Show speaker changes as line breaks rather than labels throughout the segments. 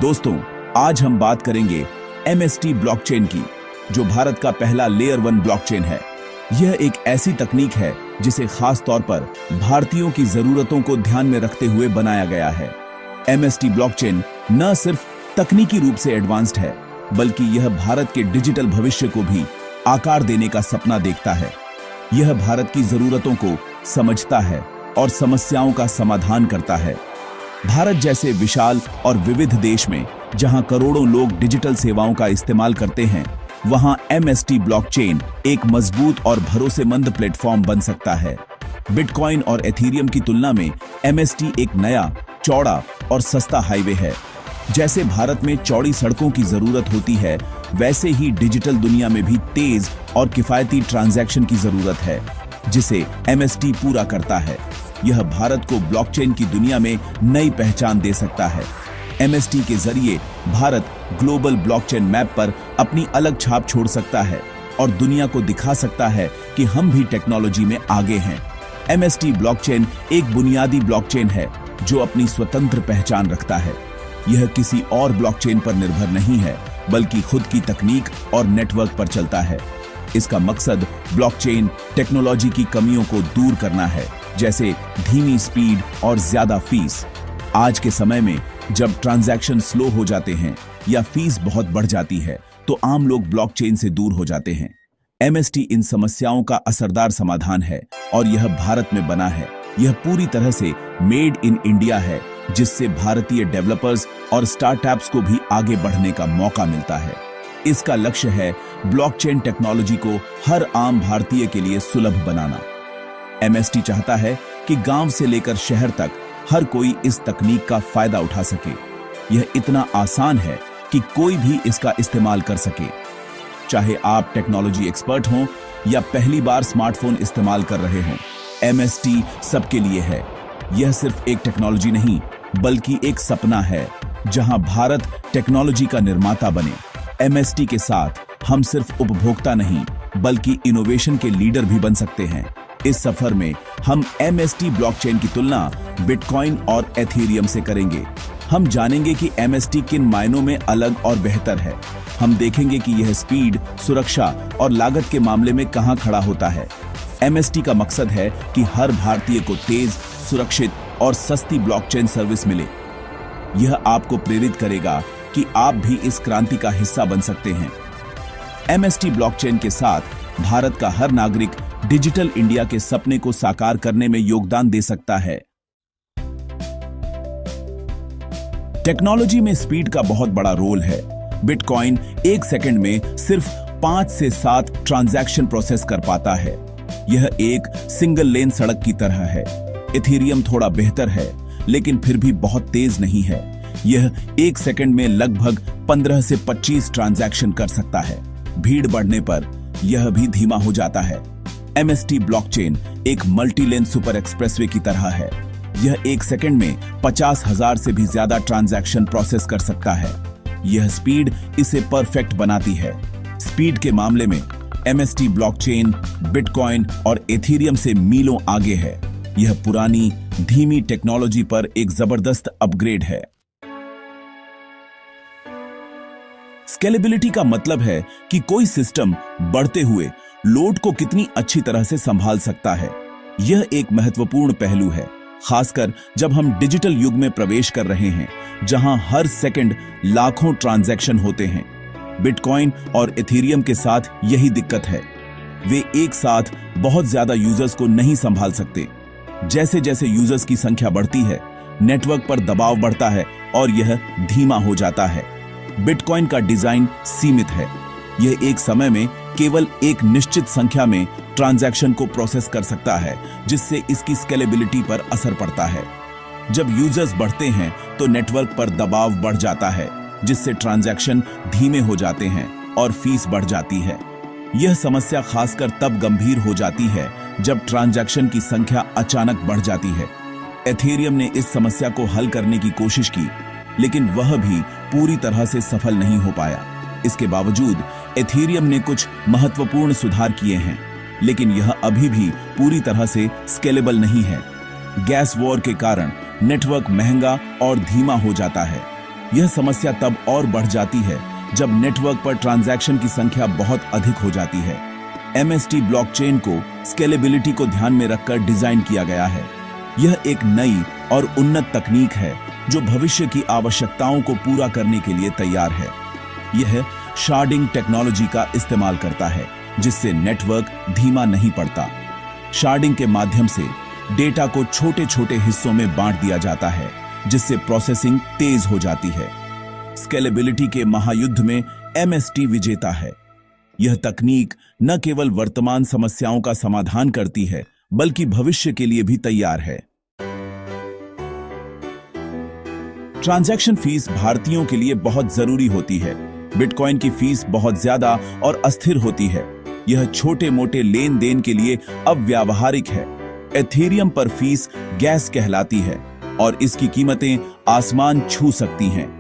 दोस्तों, आज हम बात करेंगे MST ब्लॉकचेन की, जो भारत का पहला लेयर 1 ब्लॉकचेन है। यह एक ऐसी तकनीक है जिसे खास तौर पर भारतीयों की जरूरतों को ध्यान में रखते हुए बनाया गया है। MST ब्लॉकचेन न सिर्फ तकनीकी रूप से एडवांस्ड है, बल्कि यह भारत के डिजिटल भविष्य को भी आकार देने का सपना देखता है। यह भारत की जरूरतों को समझता है और समस्याओं का समाधान करता है। भारत जैसे विशाल और विविध देश में जहां करोड़ों लोग डिजिटल सेवाओं का इस्तेमाल करते हैं, वहां MST ब्लॉकचेन एक मजबूत और भरोसेमंद प्लेटफॉर्म बन सकता है। बिटकॉइन और एथीरियम की तुलना में MST एक नया, चौड़ा और सस्ता हाईवे है। जैसे भारत में चौड़ी सड़कों की जरूरत होती है, वैसे ही डिजिटल दुनिया में भी तेज और किफायती ट्रांजैक्शन की जरूरत है, जिसे MST पूरा करता है। यह भारत को ब्लॉकचेन की दुनिया में नई पहचान दे सकता है। MST के जरिए भारत ग्लोबल ब्लॉकचेन मैप पर अपनी अलग छाप छोड़ सकता है और दुनिया को दिखा सकता है कि हम भी टेक्नोलॉजी में आगे हैं। MST ब्लॉकचेन एक बुनियादी ब्लॉकचेन है जो अपनी स्वतंत्र पहचान रखता है। यह किसी और ब्लॉकचेन पर निर्भर नहीं है, बल्कि खुद की तकनीक और नेटवर्क पर चलता है। इसका मकसद ब्लॉकचेन टेक्नोलॉजी की कमियों को दूर करना है, जैसे धीमी स्पीड और ज्यादा फीस। आज के समय में जब ट्रांजैक्शन स्लो हो जाते हैं या फीस बहुत बढ़ जाती है, तो आम लोग ब्लॉकचेन से दूर हो जाते हैं। MST इन समस्याओं का असरदार समाधान है और यह भारत में बना है। यह पूरी तरह से मेड इन इंडिया है, जिससे भारतीय डेवलपर्स और स्टार्टअप्स को भी आगे बढ़ने का मौका मिलता है। इसका लक्ष्य है ब्लॉकचेन टेक्नोलॉजी को हर आम भारतीय के लिए सुलभ बनाना। MST चाहता है कि गांव से लेकर शहर तक हर कोई इस तकनीक का फायदा उठा सके। यह इतना आसान है कि कोई भी इसका इस्तेमाल कर सके। चाहे आप टेक्नोलॉजी एक्सपर्ट हों या पहली बार स्मार्टफोन इस्तेमाल कर रहे हों, MST सबके लिए है। यह सिर्फ एक टेक्नोलॉजी नहीं, बल्कि एक सपना है जहां भारत टेक्नोलॉजी का निर्माता बने। MST के साथ हम सिर्फ उपभोक्ता नहीं, बल्कि इनोवेशन के लीडर भी बन सकते हैं। इस सफर में हम MST ब्लॉकचेन की तुलना बिटकॉइन और एथीरियम से करेंगे। हम जानेंगे कि MST किन मायनों में अलग और बेहतर है। हम देखेंगे कि यह स्पीड, सुरक्षा और लागत के मामले में कहां खड़ा होता है। MST का मकसद है कि हर भारतीय को तेज, सुरक्षित और सस्ती ब्लॉकचेन सर्विस मिले। यह आपको प्रेरित करेगा कि आप भी इस क्रांति का हिस्सा बन सकते हैं। MST ब्लॉकचेन के साथ भारत का हर नागरिक डिजिटल इंडिया के सपने को साकार करने में योगदान दे सकता है। टेक्नोलॉजी में स्पीड का बहुत बड़ा रोल है। बिटकॉइन 1 सेकंड में सिर्फ 5 से 7 ट्रांजैक्शन प्रोसेस कर पाता है। यह एक सिंगल लेन सड़क की तरह है। एथीरियम थोड़ा बेहतर है, लेकिन फिर भी बहुत तेज नहीं है। यह 1 सेकंड में लगभग 15 से 25 ट्रांजैक्शन कर सकता है। भीड़ बढ़ने पर यह भी धीमा हो जाता है। MST ब्लॉकचेन एक मल्टी लेन सुपर एक्सप्रेसवे की तरह है। यह 1 सेकंड में 50,000 से भी ज्यादा ट्रांजैक्शन प्रोसेस कर सकता है। यह स्पीड इसे परफेक्ट बनाती है। स्पीड के मामले में MST ब्लॉकचेन बिटकॉइन और एथीरियम से मीलों आगे है। यह पुरानी, धीमी टेक्नोलॉजी पर एक जबरदस्त अपग्रेड है। स्केलेबिलिटी का मतलब है कि कोई सिस्टम बढ़ते हुए लोड को कितनी अच्छी तरह से संभाल सकता है। यह एक महत्वपूर्ण पहलू है, खासकर जब हम डिजिटल युग में प्रवेश कर रहे हैं, जहां हर सेकंड लाखों ट्रांजैक्शन होते हैं। बिटकॉइन और एथीरियम के साथ यही दिक्कत है। वे एक साथ बहुत ज्यादा यूजर्स को नहीं संभाल सकते। जैसे जैसे यूजर्स की संख्या बढ़ती है, नेटवर्क पर दबाव बढ़ता है और यह धीमा हो जाता है। बिटकॉइन का डिजाइन सीमित है। यह एक समय में केवल एक निश्चित संख्या में ट्रांजैक्शन को प्रोसेस कर सकता है, जिससे इसकी स्केलेबिलिटी पर असर पड़ता है। जब यूजर्स बढ़ते हैं तो नेटवर्क पर दबाव बढ़ जाता है, जिससे ट्रांजैक्शन धीमे हो जाते हैं और फीस बढ़ जाती है। यह समस्या खासकर तब गंभीर हो जाती है जब ट्रांजैक्शन की संख्या अचानक बढ़ जाती है। एथीरियम ने इस समस्या को हल करने की कोशिश की, लेकिन वह भी पूरी तरह से सफल नहीं हो पाया। इसके बावजूद एथीरियम ने कुछ महत्वपूर्ण सुधार किए हैं, लेकिन यह अभी भी पूरी तरह से स्केलेबल नहीं है। गैस वॉर के कारण नेटवर्क महंगा और धीमा हो जाता है। यह समस्या तब और बढ़ जाती है जब नेटवर्क पर ट्रांजैक्शन की संख्या बहुत अधिक हो जाती है। MST ब्लॉकचेन को स्केलेबिलिटी को ध्यान में रखकर डिजाइन किया गया है। यह एक नई और उन्नत तकनीक है जो भविष्य की आवश्यकताओं को पूरा करने के लिए तैयार है। यह शार्डिंग टेक्नोलॉजी का इस्तेमाल करता है, जिससे नेटवर्क धीमा नहीं पड़ता। शार्डिंग के माध्यम से डेटा को छोटे छोटे हिस्सों में बांट दिया जाता है, जिससे प्रोसेसिंग तेज हो जाती है। स्केलेबिलिटी के महायुद्ध में MST विजेता है। यह तकनीक न केवल वर्तमान समस्याओं का समाधान करती है, बल्कि भविष्य के लिए भी तैयार है। ट्रांजैक्शन फीस भारतीयों के लिए बहुत जरूरी होती है। बिटकॉइन की फीस बहुत ज्यादा और अस्थिर होती है। यह छोटे मोटे लेन देन के लिए अव्यावहारिक है। एथेरियम पर फीस गैस कहलाती है और इसकी कीमतें आसमान छू सकती हैं।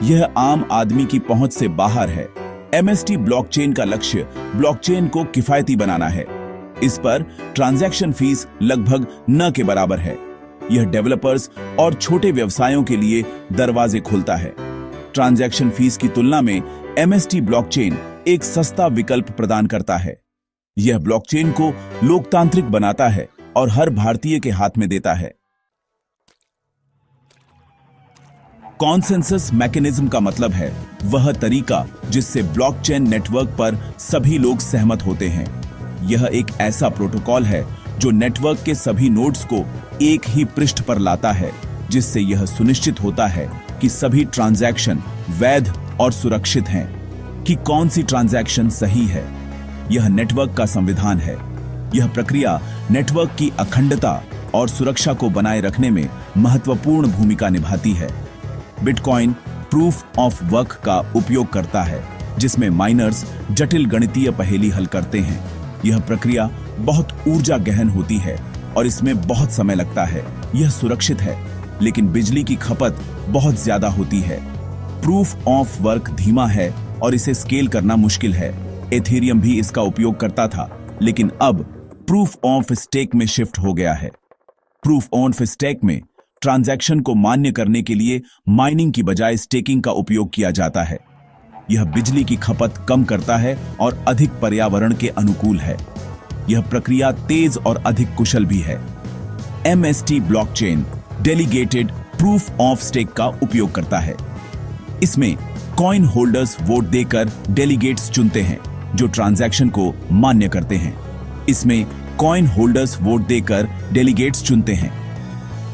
यह आम आदमी की पहुंच से बाहर है। MST ब्लॉकचेन का लक्ष्य ब्लॉकचेन को किफायती बनाना है। इस पर ट्रांजैक्शन फीस लगभग न के बराबर है। यह डेवलपर्स और छोटे व्यवसायों के लिए दरवाजे खोलता है। ट्रांजैक्शन फीस की तुलना में MST ब्लॉकचेन एक सस्ता विकल्प प्रदान करता है। यह ब्लॉकचेन को लोकतांत्रिक बनाता है और हर भारतीय के हाथ में देता है। कॉन्सेंसस मैकेनिज्म का मतलब है वह तरीका जिससे ब्लॉकचेन नेटवर्क पर सभी लोग सहमत होते हैं। यह एक ऐसा प्रोटोकॉल है जो नेटवर्क के सभी नोड्स को एक ही पृष्ठ पर लाता है, जिससे यह सुनिश्चित होता है कि सभी ट्रांजैक्शन वैध और सुरक्षित हैं। कि कौन सी ट्रांजैक्शन सही है, यह नेटवर्क का संविधान है। यह प्रक्रिया नेटवर्क की अखंडता और सुरक्षा को बनाए रखने में महत्वपूर्ण भूमिका निभाती है। बिटकॉइन प्रूफ ऑफ वर्क का उपयोग करता है, जिसमें माइनर्स जटिल गणितीय पहेली हल करते हैं। यह प्रक्रिया बहुत ऊर्जा गहन होती है और इसमें बहुत समय लगता है। यह सुरक्षित है, लेकिन बिजली की खपत बहुत ज्यादा होती है। प्रूफ ऑफ वर्क धीमा है और इसे स्केल करना मुश्किल है। एथेरियम भी इसका उपयोग करता था, लेकिन अब प्रूफ ऑफ स्टेक में शिफ्ट हो गया है। प्रूफ ऑफ स्टेक में ट्रांजैक्शन को मान्य करने के लिए माइनिंग की बजाय स्टेकिंग का उपयोग किया जाता है। यह बिजली की खपत कम करता है और अधिक पर्यावरण के अनुकूल है। यह प्रक्रिया तेज और अधिक कुशल भी है। MST blockchain delegated proof of stake का उपयोग करता है। इसमें कॉइन होल्डर्स वोट देकर डेलीगेट्स चुनते हैं जो ट्रांजैक्शन को मान्य करते हैं। इसमें कॉइन होल्डर्स वोट देकर डेलीगेट्स चुनते हैं।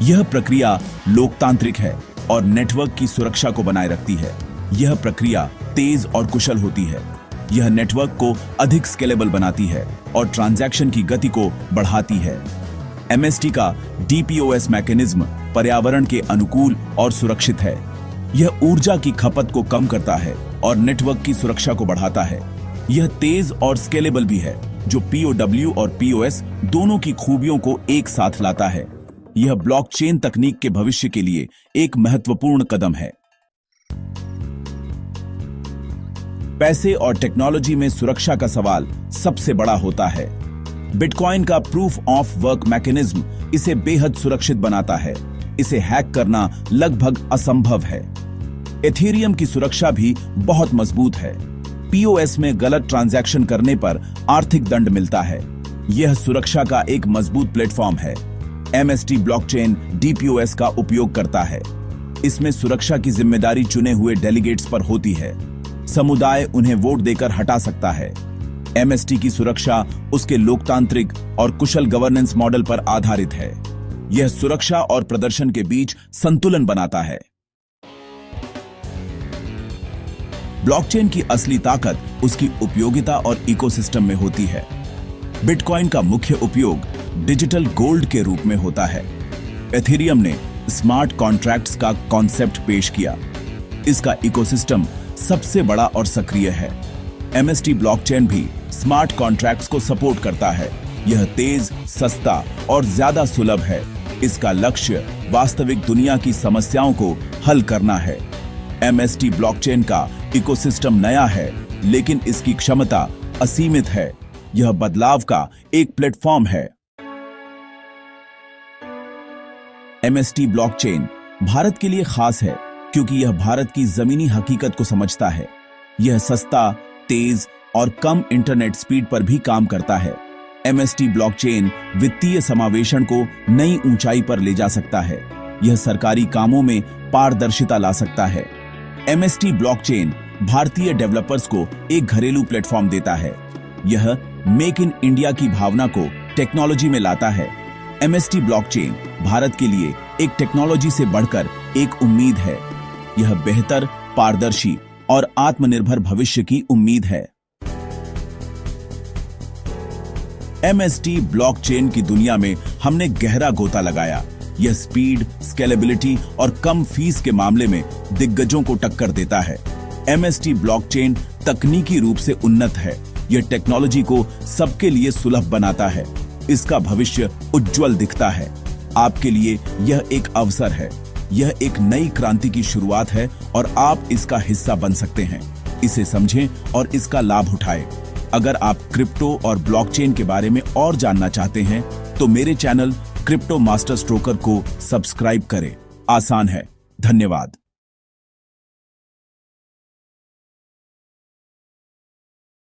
यह प्रक्रिया लोकतांत्रिक है और नेटवर्क की सुरक्षा को बनाए रखती है। यह प्रक्रिया तेज और कुशल होती है। यह नेटवर्क को अधिक स्केलेबल बनाती है और ट्रांजैक्शन की गति को बढ़ाती है। MST का DPoS मैकेनिज्म पर्यावरण के अनुकूल और सुरक्षित है। यह ऊर्जा की खपत को कम करता है और नेटवर्क की सुरक्षा को बढ़ाता है। यह तेज और स्केलेबल भी है, जो POW और POS दोनों की खूबियों को एक साथ लाता है। यह ब्लॉकचेन तकनीक के भविष्य के लिए एक महत्वपूर्ण कदम है। पैसे और टेक्नोलॉजी में सुरक्षा का सवाल सबसे बड़ा होता है। बिटकॉइन का प्रूफ ऑफ वर्क मैकेनिज्म इसे बेहद सुरक्षित बनाता है। इसे हैक करना लगभग असंभव है। एथेरियम की सुरक्षा भी बहुत मजबूत है। POS में गलत ट्रांजैक्शन करने पर आर्थिक दंड मिलता है। यह सुरक्षा का एक मजबूत प्लेटफॉर्म है। MST ब्लॉकचेन DPoS का उपयोग करता है। इसमें सुरक्षा की जिम्मेदारी चुने हुए डेलीगेट्स पर होती है। समुदाय उन्हें वोट देकर हटा सकता है। MST की सुरक्षा उसके लोकतांत्रिक और कुशल गवर्नेंस मॉडल पर आधारित है। यह सुरक्षा और प्रदर्शन के बीच संतुलन बनाता है। ब्लॉकचेन की असली ताकत उसकी उपयोगिता और इकोसिस्टम में होती है। बिटकॉइन का मुख्य उपयोग डिजिटल गोल्ड के रूप में होता है। एथेरियम ने स्मार्ट कॉन्ट्रैक्ट्स का कॉन्सेप्ट पेश किया। इसका इकोसिस्टम सबसे बड़ा और सक्रिय है। MST ब्लॉकचेन भी स्मार्ट कॉन्ट्रैक्ट्स को सपोर्ट करता है। यह तेज, सस्ता और ज्यादा सुलभ है। इसका लक्ष्य वास्तविक दुनिया की समस्याओं को हल करना है। MST ब्लॉकचेन का इकोसिस्टम नया है, लेकिन इसकी क्षमता असीमित है। यह बदलाव का एक प्लेटफॉर्म है। MST ब्लॉकचेन भारत के लिए खास है क्योंकि यह भारत की जमीनी हकीकत को समझता है। यह सस्ता, तेज और कम इंटरनेट स्पीड पर भी काम करता है। MST ब्लॉकचेन वित्तीय समावेशन को नई ऊंचाई पर ले जा सकता है। यह सरकारी कामों में पारदर्शिता ला सकता है। MST ब्लॉकचेन भारतीय डेवलपर्स को एक घरेलू प्लेटफॉर्म देता है। यह मेक इन इंडिया की भावना को टेक्नोलॉजी में लाता है। MST ब्लॉकचेन भारत के लिए एक टेक्नोलॉजी से बढ़कर एक उम्मीद है। यह बेहतर, पारदर्शी और आत्मनिर्भर भविष्य की उम्मीद है। MST ब्लॉकचेन की दुनिया में हमने गहरा गोता लगाया। यह स्पीड, स्केलेबिलिटी और कम फीस के मामले में दिग्गजों को टक्कर देता है। MST ब्लॉकचेन तकनीकी रूप से उन्नत है। यह टेक्नोलॉजी को सबके लिए सुलभ बनाता है। इसका भविष्य उज्जवल दिखता है। आपके लिए यह एक अवसर है। यह एक नई क्रांति की शुरुआत है और आप इसका हिस्सा बन सकते हैं। इसे समझें और इसका लाभ उठाएं। अगर आप क्रिप्टो और ब्लॉकचेन के बारे में और जानना चाहते हैं तो मेरे चैनल क्रिप्टो मास्टर स्ट्रोकर को सब्सक्राइब करें। आसान है। धन्यवाद।